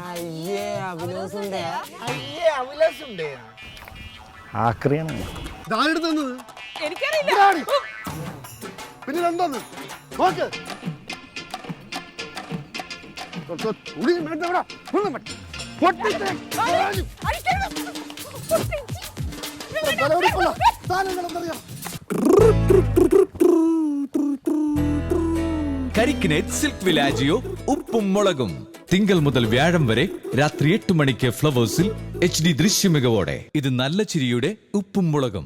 അയ്യേ അഭിലാസുണ്ടേ ആക്രിയാണ്. പിന്നെ എന്തോന്ന് നോക്ക് കരിക്കിനേറ്റ് സിൽക്ക് വിലാജിയോ ഉപ്പും മുളകും തിങ്കൾ മുതൽ വ്യാഴം വരെ രാത്രി 8 മണിക്ക് ഫ്ലവേഴ്സിൽ HD ദൃശ്യമികവോടെ. ഇത് നല്ല ചിരിയുടെ ഉപ്പും മുളകും.